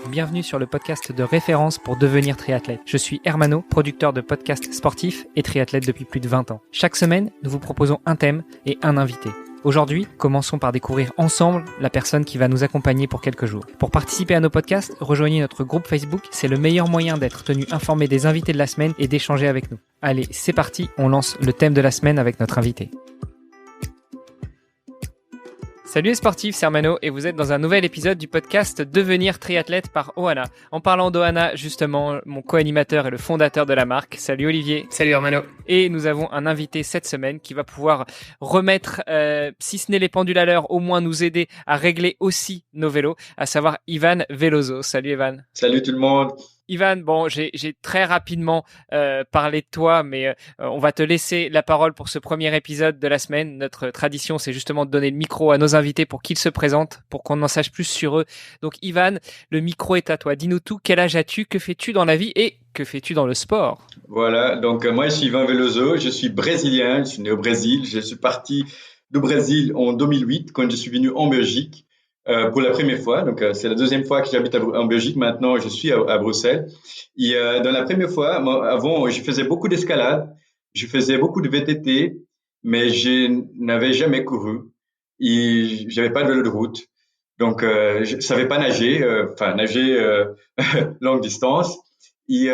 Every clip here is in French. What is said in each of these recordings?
bienvenue sur le podcast de référence pour devenir triathlète. Je suis Hermano, producteur de podcasts sportifs et triathlète depuis plus de 20 ans. Chaque semaine, nous vous proposons un thème et un invité. Aujourd'hui, commençons par découvrir ensemble la personne qui va nous accompagner pour quelques jours. Pour participer à nos podcasts, rejoignez notre groupe Facebook, c'est le meilleur moyen d'être tenu informé des invités de la semaine et d'échanger avec nous. Allez, c'est parti, on lance le thème de la semaine avec notre invité. Salut les sportifs, c'est Hermano et vous êtes dans un nouvel épisode du podcast Devenir triathlète par Ohana. En parlant d'Ohana, justement, mon co-animateur et le fondateur de la marque. Salut Olivier. Salut Hermano. Et nous avons un invité cette semaine qui va pouvoir remettre, si ce n'est les pendules à l'heure, au moins nous aider à régler aussi nos vélos, à savoir Ivan Veloso. Salut Ivan. Salut tout le monde. Ivan, bon, j'ai très rapidement parlé de toi, mais on va te laisser la parole pour ce premier épisode de la semaine. Notre tradition, c'est justement de donner le micro à nos invités pour qu'ils se présentent, pour qu'on en sache plus sur eux. Donc Ivan, le micro est à toi. Dis-nous tout, quel âge as-tu, que fais-tu dans la vie et que fais-tu dans le sport? Voilà, donc moi je suis Ivan Veloso, je suis brésilien, je suis né au Brésil. Je suis parti du Brésil en 2008 quand je suis venu en Belgique. Pour la première fois, donc c'est la deuxième fois que j'habite en Belgique. Maintenant, je suis à Bruxelles. Et dans la première fois, moi, avant, je faisais beaucoup d'escalade, je faisais beaucoup de VTT, mais je n'avais jamais couru. Et j'avais pas de vélo de route, donc je savais pas nager, nager longue distance. Et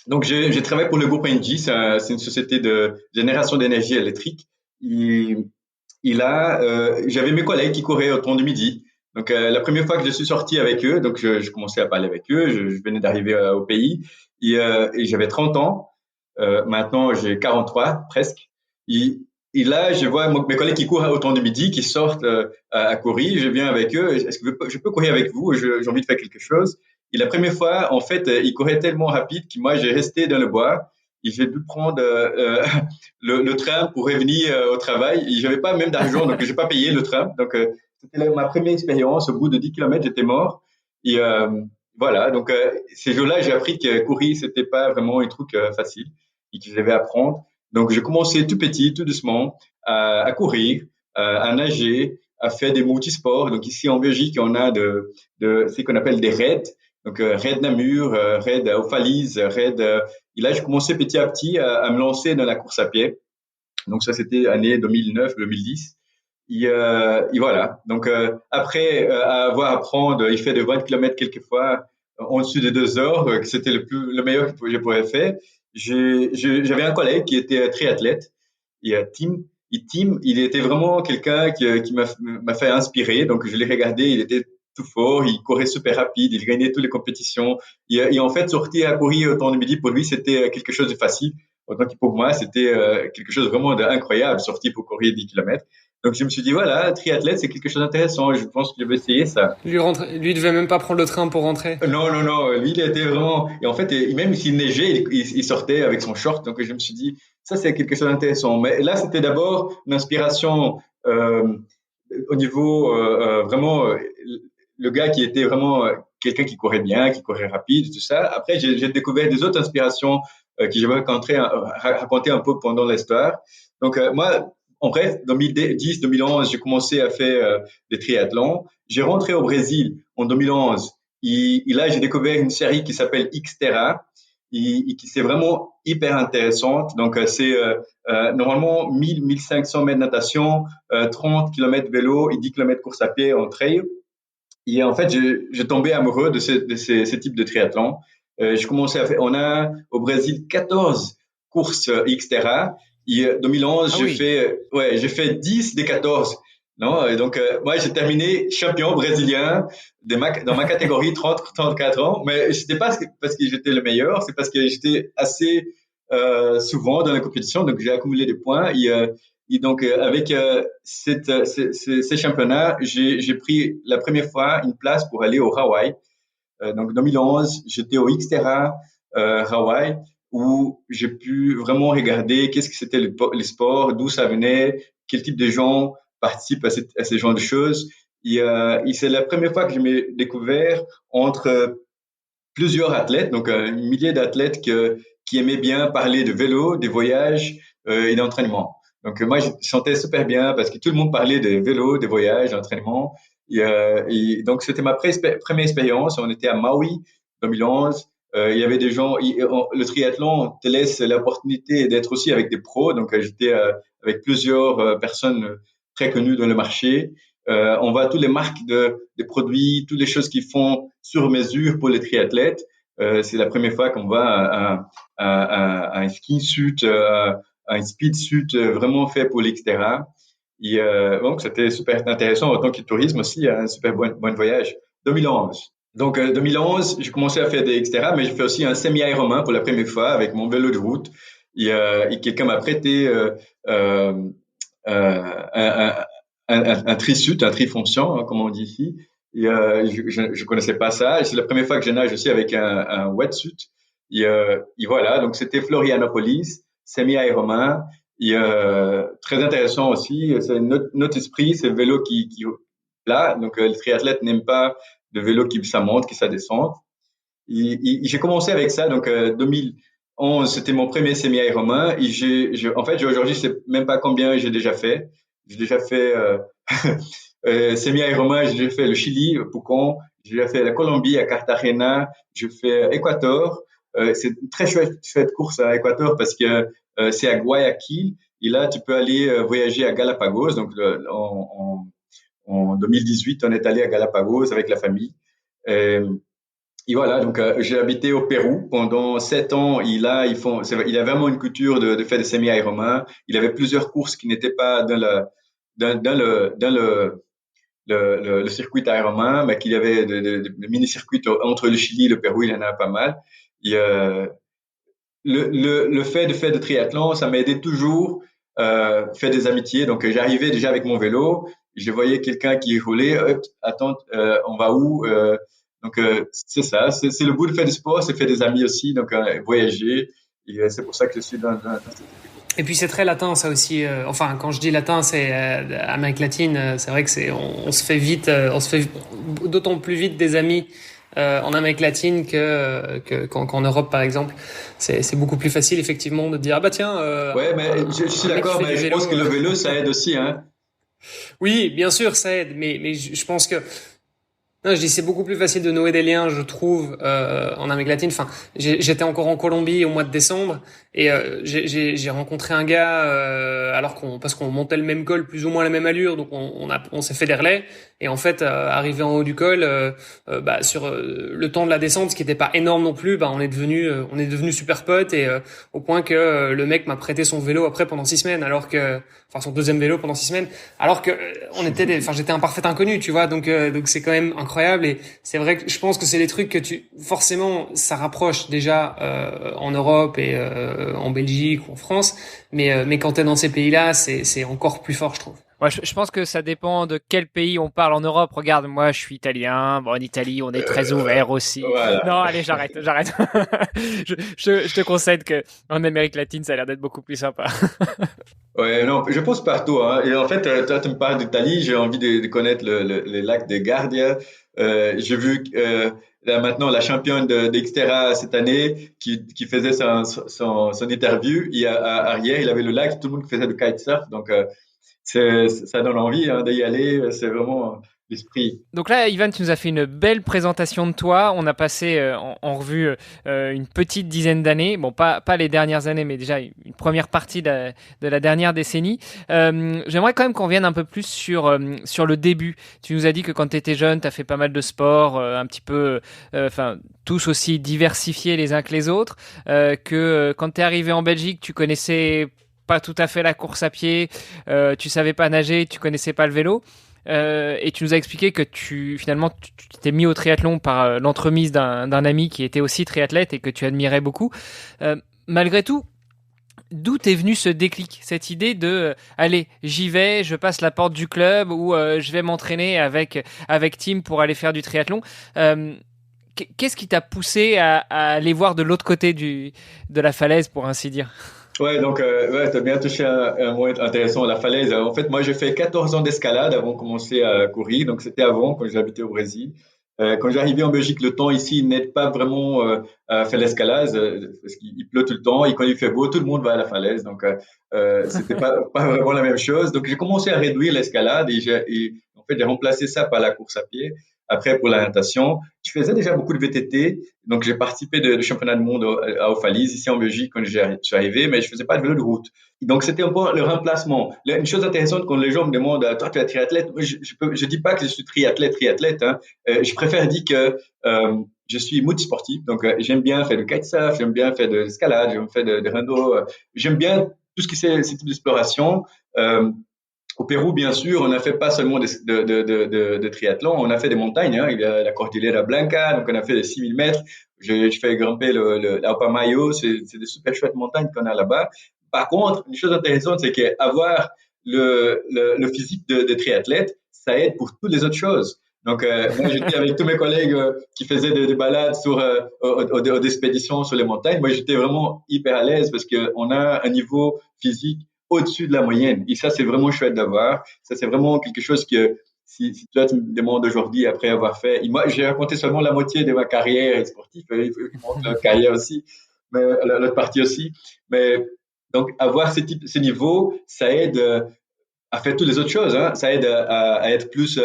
donc j'ai travaillé pour le groupe Engie, c'est une société de génération d'énergie électrique. Et là, j'avais mes collègues qui couraient au temps du midi. Donc, la première fois que je suis sorti avec eux, donc je commençais à parler avec eux. Je venais d'arriver au pays et j'avais 30 ans. Maintenant, j'ai 43 presque. Et là, je vois mes collègues qui courent au temps du midi, qui sortent à courir. Je viens avec eux. Est-ce que je peux courir avec vous? J'ai envie de faire quelque chose. Et la première fois, en fait, ils couraient tellement rapide que moi, j'ai resté dans le bois. Et j'ai dû prendre le train pour revenir au travail. Et j'avais pas même d'argent, donc j'ai pas payé le train. Donc c'était ma première expérience. Au bout de 10 kilomètres, j'étais mort. Et voilà. Donc ces jours-là, j'ai appris que courir, c'était pas vraiment un truc facile et que je devais apprendre. Donc j'ai commencé tout petit, tout doucement, à courir, à nager, à faire des multisports. Donc ici en Belgique, on a de ce qu'on appelle des raids. Donc raid Namur, raid aux Falaises, raid. Et là, je commençais petit à petit à me lancer dans la course à pied. Donc ça, c'était année 2009-2010. Et voilà. Donc après avoir à prendre, il fait de 20 kilomètres quelquefois en dessus de 2 heures, que c'était le meilleur que je pourrais faire. J'avais un collègue qui était triathlète, et Tim, il était vraiment quelqu'un qui m'a fait inspirer. Donc je l'ai regardé, il était tout fort, il courait super rapide, il gagnait toutes les compétitions. Et en fait, sortir à courir au temps du midi, pour lui, c'était quelque chose de facile. Autant que pour moi, c'était quelque chose vraiment d'incroyable, sortir pour courir 10 kilomètres. Donc, je me suis dit, voilà, triathlète, c'est quelque chose d'intéressant. Je pense que je vais essayer ça. Lui devait même pas prendre le train pour rentrer. Non. Lui, il était vraiment, et en fait, même s'il neigeait, il sortait avec son short. Donc, je me suis dit, ça, c'est quelque chose d'intéressant. Mais là, c'était d'abord une inspiration, au niveau, vraiment, le gars qui était vraiment quelqu'un qui courait bien, qui courait rapide, tout ça. Après, j'ai découvert des autres inspirations que je vais raconter un peu pendant l'histoire. Donc, moi, en bref, 2010, 2011, j'ai commencé à faire des triathlons. J'ai rentré au Brésil en 2011. Et là, j'ai découvert une série qui s'appelle Xterra et qui c'est vraiment hyper intéressante. Donc, c'est normalement 1500 mètres de natation, 30 km vélo et 10 km course à pied en trail. Et en fait, je tombais amoureux de ces types de triathlon. Je commençais à faire, on a au Brésil 14 courses Xterra. Et 2011, j'ai fait 10 des 14. Non, et donc moi j'ai terminé champion brésilien dans ma catégorie 30-34 ans, mais c'était pas parce que j'étais le meilleur, c'est parce que j'étais assez souvent dans la compétition, donc j'ai accumulé des points. Et donc avec ces championnats, j'ai pris la première fois une place pour aller au Hawaï. Donc 2011, j'étais au Xterra Hawaï, où j'ai pu vraiment regarder qu'est-ce que c'était les sports, d'où ça venait, quel type de gens participent à ce genre de choses. Et c'est la première fois que je m'ai découvert entre plusieurs athlètes, donc un millier d'athlètes qui aimaient bien parler de vélo, des voyages et d'entraînement. Donc moi, je sentais super bien parce que tout le monde parlait de vélo, des voyages, d'entraînement. Et donc, c'était ma première expérience. On était à Maui, 2011. Il y avait des gens, le triathlon te laisse l'opportunité d'être aussi avec des pros. Donc, j'étais avec plusieurs personnes très connues dans le marché. On voit toutes les marques des produits, toutes les choses qu'ils font sur mesure pour les triathlètes. C'est la première fois qu'on voit un ski suit, un speed suit vraiment fait pour l'extérieur. Et donc, c'était super intéressant en tant que tourisme aussi, un super bon voyage. 2011. Donc, 2011, j'ai commencé à faire des extérieurs, mais j'ai fait aussi un semi-Ironman pour la première fois avec mon vélo de route. Et quelqu'un m'a prêté un, un tri-suit, un tri-fonction, hein, comme on dit ici. Et je connaissais pas ça. Et c'est la première fois que je nage aussi avec un wetsuit. Et voilà, donc c'était Florianopolis, semi-Ironman. Et très intéressant aussi, c'est notre esprit, c'est le vélo qui là. Donc le triathlète n'aime pas de vélo qui ça monte, qui ça descend. Et j'ai commencé avec ça, donc 2011, c'était mon premier semi-Ironman. Et en fait, aujourd'hui, je sais même pas combien j'ai déjà fait. J'ai déjà fait semi-Ironman, j'ai déjà fait le Chili, Pucón, j'ai déjà fait la Colombie à Cartagena, j'ai fait Équateur. C'est une très chouette course à Équateur parce que c'est à Guayaquil. Et là, tu peux aller voyager à Galapagos. Donc, en 2018, on est allé à Galapagos avec la famille. Et voilà, donc j'ai habité au Pérou pendant 7 ans. Il a vraiment une culture de faire des semi-Ironman. Il avait plusieurs courses qui n'étaient pas dans le circuit Ironman, mais qu'il y avait des mini-circuits entre le Chili et le Pérou. Il y en a pas mal. Et le fait de faire de triathlon, ça m'a aidé toujours faire des amitiés. Donc j'arrivais déjà avec mon vélo, je voyais quelqu'un qui roulait, attends, on va où donc c'est ça, c'est le bout de faire du sport, c'est faire des amis aussi, donc voyager. Et c'est pour ça que je suis dans cette équipe. Et puis c'est très latin ça aussi. Enfin, quand je dis latin, c'est Amérique latine. C'est vrai que on se fait vite, on se fait d'autant plus vite des amis en Amérique latine qu'en Europe par exemple. C'est beaucoup plus facile effectivement de dire ah bah tiens. Ouais, mais je suis d'accord, mais je pense que le vélo ça aide aussi, hein. Oui, bien sûr, ça aide, mais je pense que non, je dis c'est beaucoup plus facile de nouer des liens, je trouve, en Amérique latine. Enfin, j'étais encore en Colombie au mois de décembre et j'ai rencontré un gars alors parce qu'on montait le même col, plus ou moins la même allure, donc on s'est fait des relais. Et en fait, arrivé en haut du col, bah sur le temps de la descente, ce qui n'était pas énorme non plus, bah on est devenu super potes et au point que le mec m'a prêté son vélo après pendant 6 semaines, enfin son deuxième vélo pendant 6 semaines, alors que j'étais un parfait inconnu, tu vois, donc c'est quand même incroyable. Et c'est vrai que je pense que c'est des trucs que forcément ça rapproche déjà en Europe et en Belgique ou en France, mais quand t'es dans ces pays-là, c'est encore plus fort, je trouve. Ouais, je pense que ça dépend de quel pays on parle en Europe. Regarde, moi, je suis italien. Bon, en Italie, on est très ouvert aussi. Voilà. Non, allez, j'arrête. je te concède que en Amérique latine, ça a l'air d'être beaucoup plus sympa. Ouais, non, je pense partout, hein. Et en fait, toi, tu me parles d'Italie, j'ai envie de connaître le lac de Gardia. J'ai vu là maintenant la championne d'Xterra cette année qui faisait son interview. Et arrière, il avait le lac, tout le monde faisait du kitesurf. Donc, ça donne envie hein, d'y aller. C'est vraiment l'esprit. Donc là, Ivan, tu nous as fait une belle présentation de toi. On a passé en revue une petite dizaine d'années. Bon, pas les dernières années, mais déjà une première partie de la dernière décennie. J'aimerais quand même qu'on revienne un peu plus sur le début. Tu nous as dit que quand tu étais jeune, tu as fait pas mal de sport, un petit peu, tous aussi diversifiés les uns que les autres. Que quand tu es arrivé en Belgique, tu connaissais pas tout à fait la course à pied, tu savais pas nager, tu connaissais pas le vélo. Et tu nous as expliqué que tu t'es mis au triathlon par l'entremise d'un ami qui était aussi triathlète et que tu admirais beaucoup. Malgré tout, d'où t'es venu ce déclic, cette idée de allez, j'y vais, je passe la porte du club ou je vais m'entraîner avec Tim pour aller faire du triathlon. Qu'est-ce qui t'a poussé à aller voir de l'autre côté de la falaise, pour ainsi dire? Ouais, donc ouais, tu as bien touché un mot intéressant, la falaise. En fait, moi, j'ai fait 14 ans d'escalade avant de commencer à courir. Donc, c'était avant, quand j'habitais au Brésil. Quand j'arrivais en Belgique, le temps ici n'aide pas vraiment à faire l'escalade parce qu'il pleut tout le temps. Et quand il fait beau, tout le monde va à la falaise. Donc, c'était pas vraiment la même chose. Donc, j'ai commencé à réduire l'escalade et En fait, j'ai remplacé ça par la course à pied. Après, pour la natation, je faisais déjà beaucoup de VTT. Donc, j'ai participé de championnat du monde à Aufalise, ici en Belgique, quand je suis arrivé, mais je faisais pas de vélo de route. Donc, c'était un peu le remplacement. Une chose intéressante, quand les gens me demandent, toi, tu es triathlète, moi, je dis pas que je suis triathlète, hein. Je préfère dire que je suis multisportif. Donc, j'aime bien faire du kitesurf, j'aime bien faire de l'escalade, j'aime faire de rando. J'aime bien tout ce qui c'est ce type d'exploration. Au Pérou, bien sûr, on a fait pas seulement de triathlon, on a fait des montagnes. Hein. Il y a la Cordillera Blanca, donc on a fait les 6000 mètres. Je fais grimper l'Aupamayo, c'est des super chouettes montagnes qu'on a là-bas. Par contre, une chose intéressante, c'est qu'avoir le physique de triathlète, ça aide pour toutes les autres choses. Donc, moi, j'étais avec tous mes collègues qui faisaient des balades aux expéditions sur les montagnes. Moi, j'étais vraiment hyper à l'aise parce qu'on a un niveau physique au-dessus de la moyenne. Et ça, c'est vraiment chouette d'avoir. Ça, c'est vraiment quelque chose que, si toi, tu me demandes aujourd'hui, après avoir fait, et moi, j'ai raconté seulement la moitié de ma carrière sportive, il faut que je montre l'autre carrière aussi, mais l'autre partie aussi. Mais, donc, avoir ces niveaux, ça aide à faire toutes les autres choses, hein. Ça aide à être plus,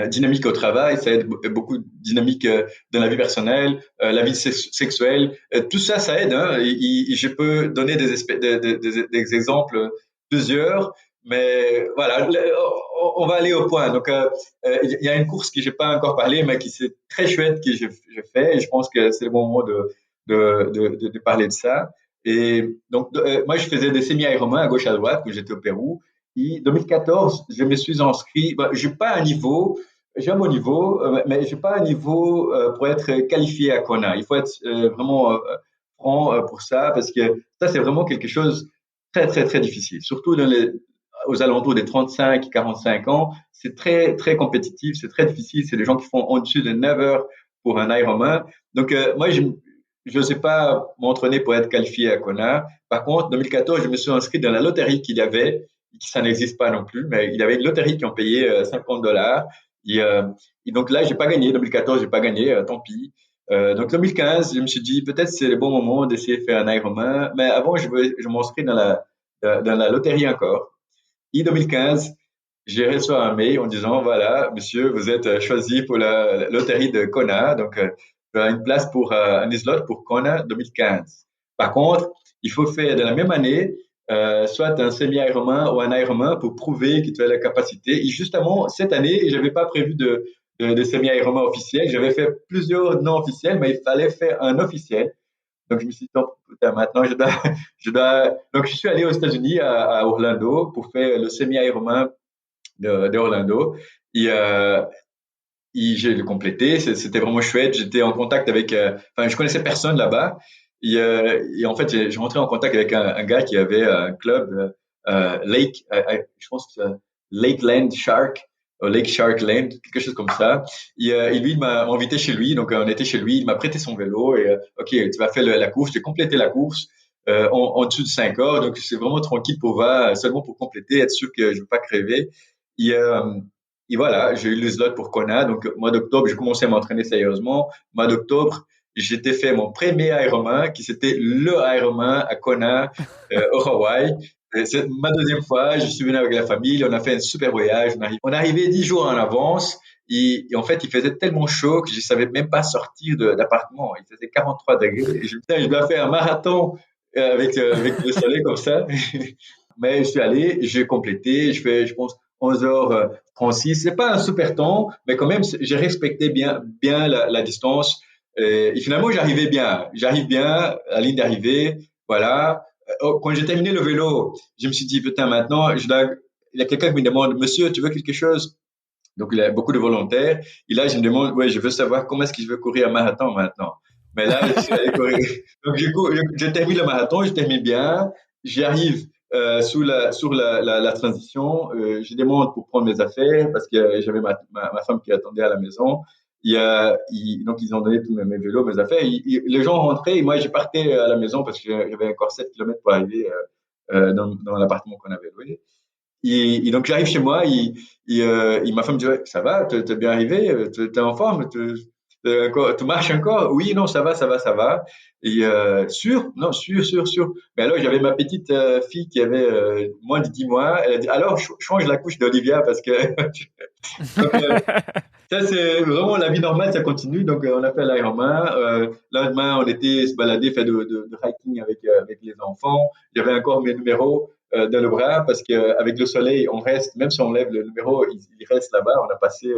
dynamique au travail, ça aide beaucoup dynamique dans la vie personnelle, la vie sexuelle. Tout ça, ça aide. Hein. Je peux donner des exemples, plusieurs, mais voilà, on va aller au point. Donc, il y a une course que j'ai pas encore parlé, mais qui c'est très chouette que je fais. Et je pense que c'est le bon moment de parler de ça. Et donc, moi, je faisais des semi-Ironman à gauche à droite quand j'étais au Pérou. Et 2014, je me suis inscrit. J'ai pas un niveau, j'ai un bon niveau, mais j'ai pas un niveau pour être qualifié à Kona. Il faut être vraiment franc pour ça, parce que ça, c'est vraiment quelque chose très, très, très difficile. Surtout aux alentours des 35, 45 ans, c'est très, très compétitif, c'est très difficile. C'est des gens qui font en-dessus de 9 heures pour un Ironman. Donc, moi, je ne sais pas m'entraîner pour être qualifié à Kona. Par contre, 2014, je me suis inscrit dans la loterie qu'il y avait, ça n'existe pas non plus, mais il y avait une loterie qui ont payé $50. Et donc là, j'ai pas gagné. 2014, j'ai pas gagné, tant pis. Donc 2015, je me suis dit peut-être c'est le bon moment d'essayer de faire un Ironman, mais avant je m'inscris dans la loterie encore. Et 2015, j'ai reçu un mail en disant voilà, monsieur, vous êtes choisi pour la loterie de Kona, donc tu as une place pour un slot pour Kona 2015. Par contre, il faut faire dans la même année soit un semi-Ironman ou un Ironman pour prouver que tu as la capacité. Et justement, cette année, je n'avais pas prévu de semi-Ironman officiel. J'avais fait plusieurs non officiels, mais il fallait faire un officiel. Donc, je me suis dit, putain, maintenant, Donc, je suis allé aux États-Unis, à Orlando, pour faire le semi-Ironman d'Orlando. Et, j'ai complété. C'était vraiment chouette. J'étais en contact avec, je connaissais personne là-bas. Et en fait, j'ai rentré en contact avec un gars qui avait un club, Lake, je pense que c'est Lakeland Shark, Lake Shark Land, quelque chose comme ça. Et lui, il m'a invité chez lui. Donc, on était chez lui. Il m'a prêté son vélo et, OK, tu vas faire la course. J'ai complété la course, en dessous de 5 heures. Donc, c'est vraiment tranquille pour voir, seulement pour compléter, être sûr que je ne vais pas crever. Et, et voilà, j'ai eu le slot pour Kona. Donc, mois d'octobre, j'ai commencé à m'entraîner sérieusement. Mois d'octobre, j'étais fait mon premier Ironman, qui c'était le Ironman à Kona, au Hawaï. C'est ma deuxième fois. Je suis venu avec la famille. On a fait un super voyage. On arrivait 10 jours en avance. Et en fait, il faisait tellement chaud que je savais même pas sortir d'appartement. Il faisait 43 degrés. Et je me disais, je dois faire un marathon avec le soleil comme ça. Mais je suis allé, j'ai complété, je fais, je pense, 11h36. C'est pas un super temps, mais quand même, j'ai respecté bien la distance. Et finalement, j'arrive bien à la ligne d'arrivée. Voilà. Quand j'ai terminé le vélo, je me suis dit, putain, maintenant, il y a quelqu'un qui me demande, monsieur, tu veux quelque chose? Donc, il y a beaucoup de volontaires. Et là, je me demande, ouais, je veux savoir comment est-ce que je veux courir un marathon maintenant. Mais là, je suis allé courir. Donc, je termine le marathon, je termine bien. J'y arrive sur la transition. Je demande pour prendre mes affaires parce que j'avais ma femme qui attendait à la maison. Donc, ils ont donné tous mes vélos, mes affaires. Les gens rentraient et moi, je partais à la maison parce que j'avais encore 7 kilomètres pour arriver dans l'appartement qu'on avait loué. Et donc, j'arrive chez moi, ma femme me dit, ouais, ça va, t'es bien arrivé, t'es en forme, Tu marches encore? Oui, non, ça va, ça va, ça va. Et sûr? Non, sûr. Mais alors, j'avais ma petite fille qui avait moins de 10 mois. Elle a dit, alors, change la couche d'Olivia parce que... Donc, ça, c'est vraiment la vie normale, ça continue. Donc, on a fait l'Ironman. Le lendemain, on était se balader, faire de hiking avec les enfants. J'avais encore mes numéros dans le bras parce qu'avec le soleil, on reste, même si on lève le numéro, il reste là-bas. On a passé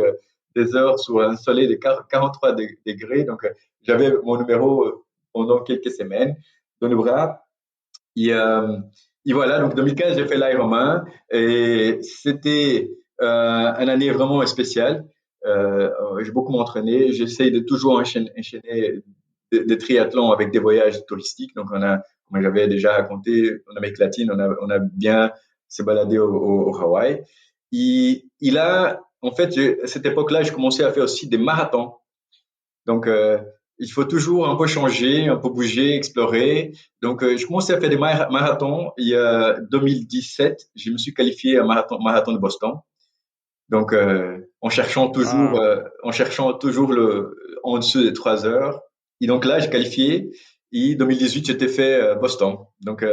des heures sous un soleil de 43 degrés. Donc, j'avais mon numéro pendant quelques semaines dans le bras. Et, euh, et voilà, donc 2015, j'ai fait l'Ironman et c'était une année vraiment spéciale. J'ai beaucoup m'entraîné. J'essaye de toujours enchaîner des triathlons avec des voyages touristiques. Donc, comme j'avais déjà raconté, en Amérique latine, on a bien se baladé au Hawaï. Et là, en fait, à cette époque-là, je commençais à faire aussi des marathons. Donc, il faut toujours un peu changer, un peu bouger, explorer. Donc, je commençais à faire des marathons. Il y a 2017, je me suis qualifié à marathon de Boston. Donc, en cherchant toujours en dessous des 3 heures. Et donc là, j'ai qualifié. Et 2018, j'étais fait Boston. Donc,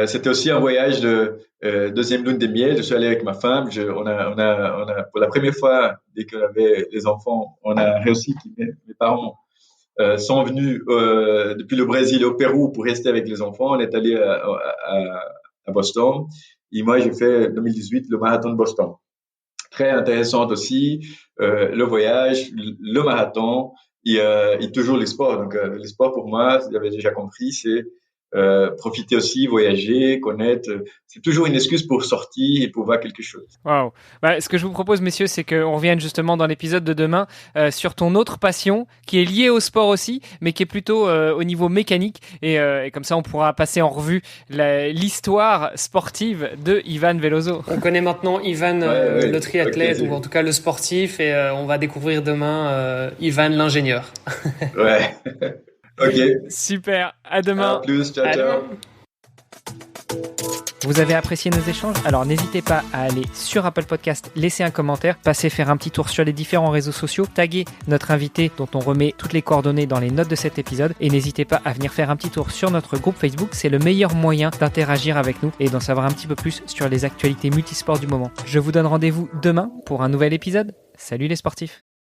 c'était aussi un voyage de deuxième lune de miel. Je suis allé avec ma femme. Pour la première fois, dès qu'on avait les enfants, on a réussi. Mes parents sont venus depuis le Brésil au Pérou pour rester avec les enfants. On est allé à Boston. Et moi, j'ai fait 2018 le marathon de Boston. Très intéressante aussi, le voyage, le marathon et toujours les sports. Donc, les sports pour moi, vous avez déjà compris, c'est profiter aussi, voyager, connaître. C'est toujours une excuse pour sortir et pour voir quelque chose. Waouh. Bah, ce que je vous propose, messieurs, c'est qu'on revienne justement dans l'épisode de demain sur ton autre passion qui est liée au sport aussi, mais qui est plutôt au niveau mécanique. Et comme ça, on pourra passer en revue l'histoire sportive de Ivan Veloso. On connaît maintenant Ivan, le triathlète, ou en tout cas le sportif, et on va découvrir demain Ivan l'ingénieur. Ouais. Ok. Super. À demain. À plus. Ciao. Vous avez apprécié nos échanges? Alors n'hésitez pas à aller sur Apple Podcast, laisser un commentaire, passer faire un petit tour sur les différents réseaux sociaux, taguer notre invité dont on remet toutes les coordonnées dans les notes de cet épisode et n'hésitez pas à venir faire un petit tour sur notre groupe Facebook. C'est le meilleur moyen d'interagir avec nous et d'en savoir un petit peu plus sur les actualités multisports du moment. Je vous donne rendez-vous demain pour un nouvel épisode. Salut les sportifs!